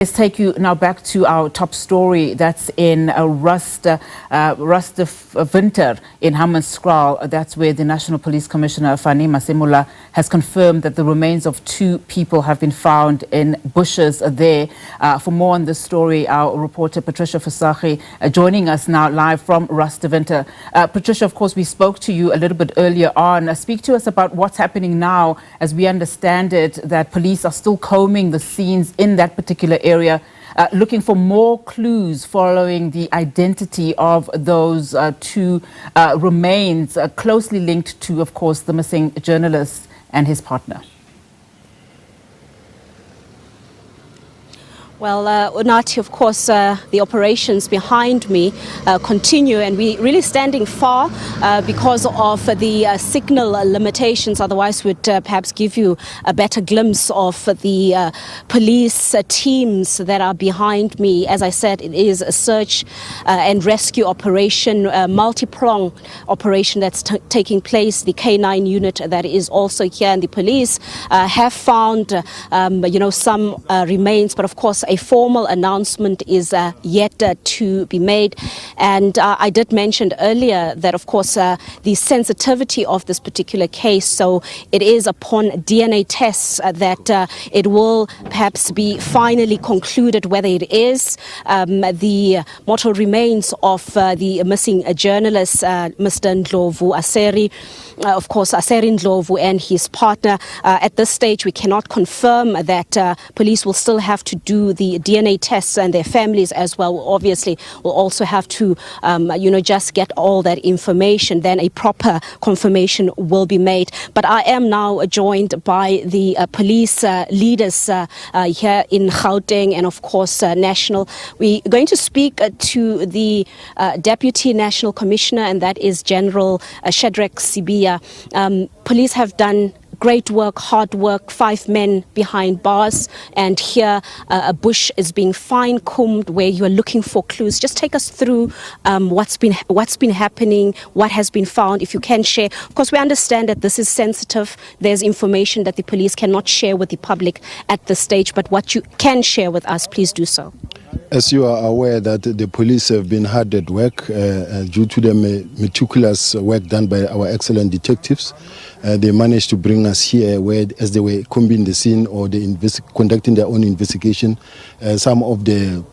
Let's take you now back to our top story. That's in Rustenburg in Hammanskraal. That's where the National Police Commissioner Fannie Masemola has confirmed that the remains of 2 people have been found in bushes there. For more on this story, our reporter Patricia Visagie joining us now live from Rustenburg. Patricia, of course, we spoke to you a little bit earlier on. Speak to us about what's happening now, as we understand it, that police are still combing the scenes in that particular area, looking for more clues following the identity of those 2 remains closely linked to, of course, the missing journalist and his partner. Well, Unati, of course, the operations behind me continue, and we're really standing far because of the signal limitations. Otherwise, would perhaps give you a better glimpse of the police teams that are behind me. As I said, it is a search and rescue operation, multi-pronged operation that's taking place. The K9 unit that is also here, and the police have found, some remains, but of course, a formal announcement is yet to be made. And I did mention earlier that, of course, the sensitivity of this particular case, so it is upon DNA tests that it will perhaps be finally concluded whether it is the mortal remains of the missing journalist, Mr. Ndlovu Aseri. Of course, Aseri Ndlovu and his partner. At this stage, we cannot confirm that police will still have to do the DNA tests, and their families as well obviously will also have to, just get all that information. Then a proper confirmation will be made. But I am now joined by the police leaders here in Gauteng and, of course, national. We're going to speak to the Deputy National Commissioner, and that is General Shadrack Sibia. Police have done great work, hard work, 5 men behind bars, and here a bush is being fine-combed where you are looking for clues. Just take us through what's been happening, what has been found, if you can share. Of course, we understand that this is sensitive. There's information that the police cannot share with the public at this stage, but what you can share with us, please do so. As you are aware that the police have been hard at work due to the meticulous work done by our excellent detectives. They managed to bring us here where, as they were combing the scene or conducting their own investigation, some of the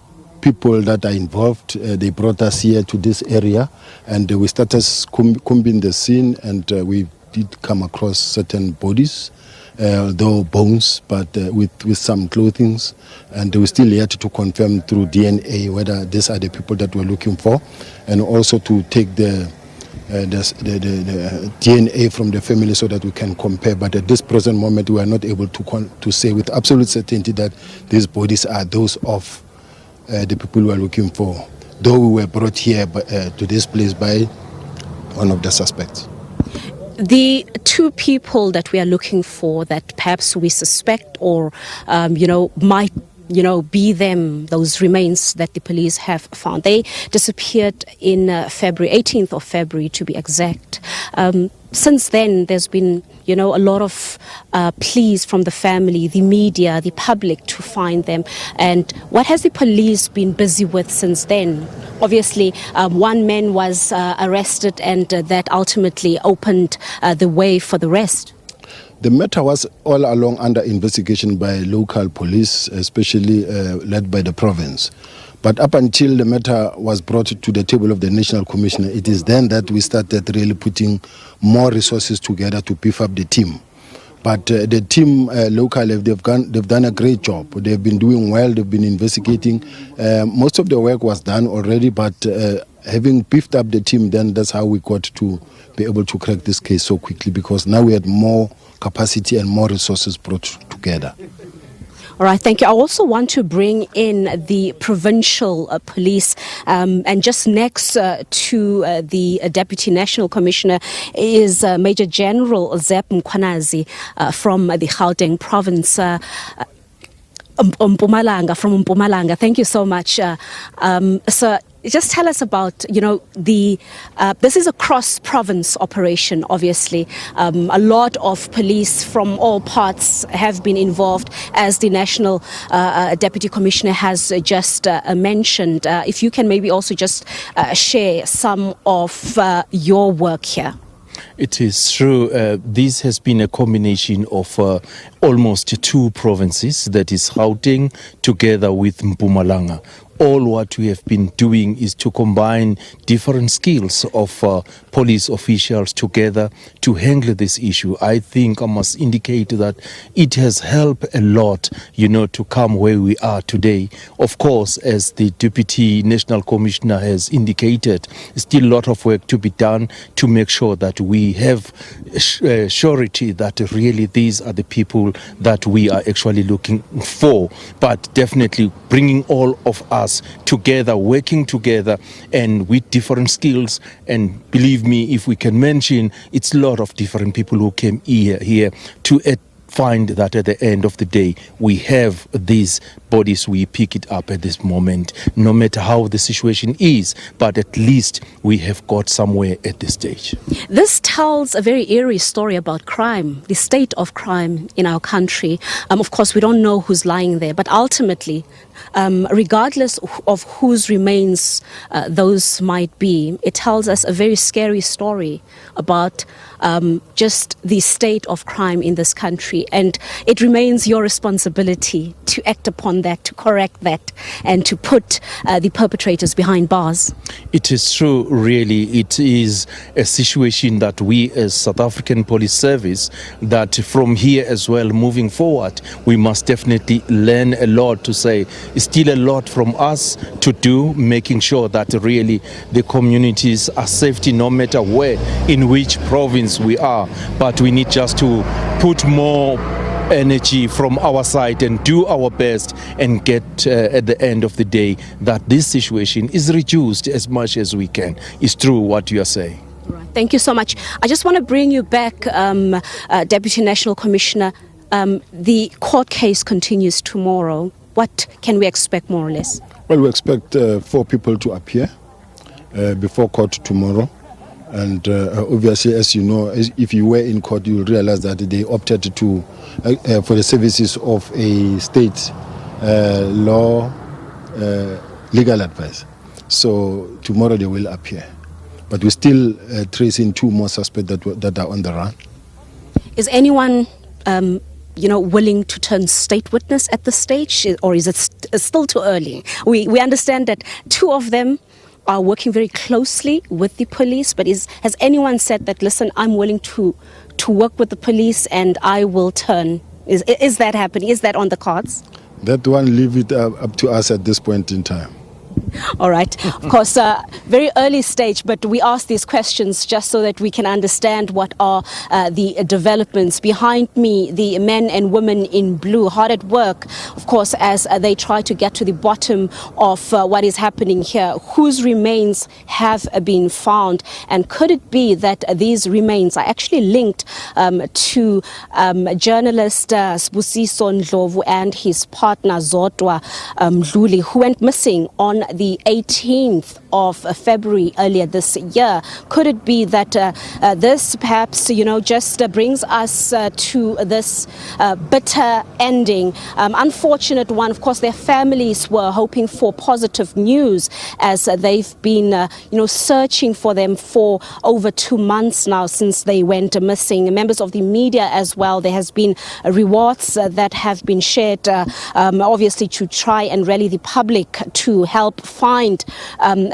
people that are involved, they brought us here to this area, and we started combing the scene, and we did come across certain bodies, though bones, but with some clothing, and we still yet to confirm through DNA whether these are the people that we're looking for, and also to take the DNA from the family so that we can compare. But at this present moment, we are not able to say with absolute certainty that these bodies are those of the people we are looking for, though we were brought here to this place by one of the suspects. The 2 people that we are looking for, that perhaps we suspect or, might be them, those remains that the police have found. They disappeared in February, 18th of February to be exact. Since then, there's been, a lot of pleas from the family, the media, the public to find them. And what has the police been busy with since then? Obviously, 1 man was arrested, and that ultimately opened the way for the rest. The matter was all along under investigation by local police, especially led by the province. But up until the matter was brought to the table of the National Commissioner, it is then that we started really putting more resources together to beef up the team. But the team locally, they've done a great job. They've been doing well. They've been investigating. Most of the work was done already, but having beefed up the team, then that's how we got to be able to crack this case so quickly, because now we had more capacity and more resources brought together. All right, thank you. I also want to bring in the provincial police, and just next to the Deputy National Commissioner is Major General Zep Mkhwanazi from the Gauteng province. From Mpumalanga. Thank you so much. Sir, just tell us about, this is a cross-province operation, obviously. A lot of police from all parts have been involved, as the National Deputy Commissioner has just mentioned. If you can maybe also just share some of your work here. It is true. This has been a combination of almost two provinces, that is Gauteng together with Mpumalanga. All what we have been doing is to combine different skills of police officials together to handle this issue. I think I must indicate that it has helped a lot, to come where we are today. Of course, as the Deputy National Commissioner has indicated, still a lot of work to be done to make sure that we have surety that really these are the people that we are actually looking for. But definitely bringing all of us together, working together and with different skills. And believe me, if we can mention, it's a lot of different people who came here to find that at the end of the day, we have these bodies, we pick it up at this moment, no matter how the situation is, but at least we have got somewhere at this stage. This tells a very eerie story about crime, the state of crime in our country. Of course, we don't know who's lying there, but ultimately, regardless of whose remains those might be, it tells us a very scary story about just the state of crime in this country. And it remains your responsibility to act upon that, to correct that, and to put the perpetrators behind bars. It is true, really. It is a situation that we as South African Police Service, that from here as well, moving forward, we must definitely learn a lot to say, still a lot from us to do, making sure that really the communities are safety no matter where, in which province we are. But we need just to put more energy from our side and do our best and get at the end of the day that this situation is reduced as much as we can. It's true what you are saying. Right. Thank you so much. I just want to bring you back, Deputy National Commissioner. The court case continues tomorrow. What can we expect more or less? Well, we expect 4 people to appear before court tomorrow. And obviously, as you know, if you were in court, you will realize that they opted to for the services of a state law legal advice. So tomorrow they will appear. But we're still tracing 2 more suspects that are on the run. Is anyone willing to turn state witness at this stage, or is it still too early? We understand that 2 of them are working very closely with the police, but has anyone said that, listen, I'm willing to work with the police and I will turn? Is that happening? Is that on the cards? That one, leave it up to us at this point in time. All right. Of course, very early stage, but we ask these questions just so that we can understand what are the developments. Behind me, the men and women in blue, hard at work, of course, as they try to get to the bottom of what is happening here. Whose remains have been found? And could it be that these remains are actually linked to journalist Sbusiso Ndlovu and his partner Zodwa Mdluli, who went missing on the 18th of February earlier this year? Could it be that this perhaps, just brings us to this bitter ending, unfortunate one? Of course, their families were hoping for positive news as they've been, searching for them for over 2 months now since they went missing. Members of the media as well, there has been rewards that have been shared, obviously to try and rally the public to help find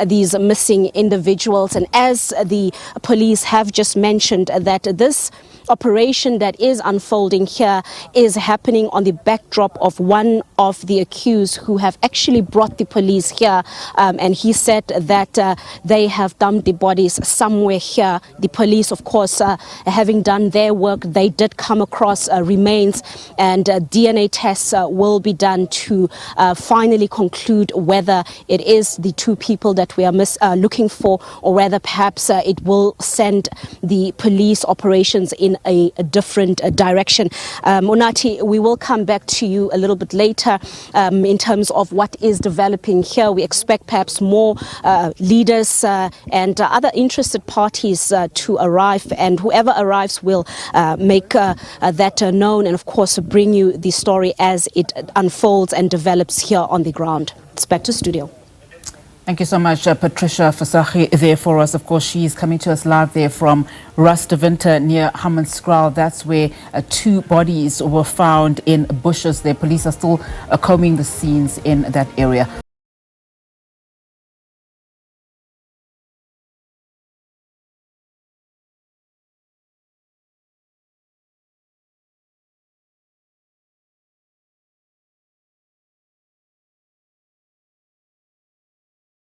these missing individuals. And as the police have just mentioned, that this operation that is unfolding here is happening on the backdrop of one of the accused who have actually brought the police here, and he said that they have dumped the bodies somewhere here. The police, of course, having done their work, they did come across remains, and DNA tests will be done to finally conclude whether it is the 2 people that we are looking for, or whether perhaps it will send the police operations in in a different direction. Monati, we will come back to you a little bit later in terms of what is developing here. We expect perhaps more leaders and other interested parties to arrive, and whoever arrives will make that known and of course bring you the story as it unfolds and develops here on the ground. It's back to studio. Thank you so much, Patricia Visagie, there for us. Of course, she's coming to us live there from Rustenburg near Hammanskraal. That's where 2 bodies were found in bushes. The police are still combing the scenes in that area.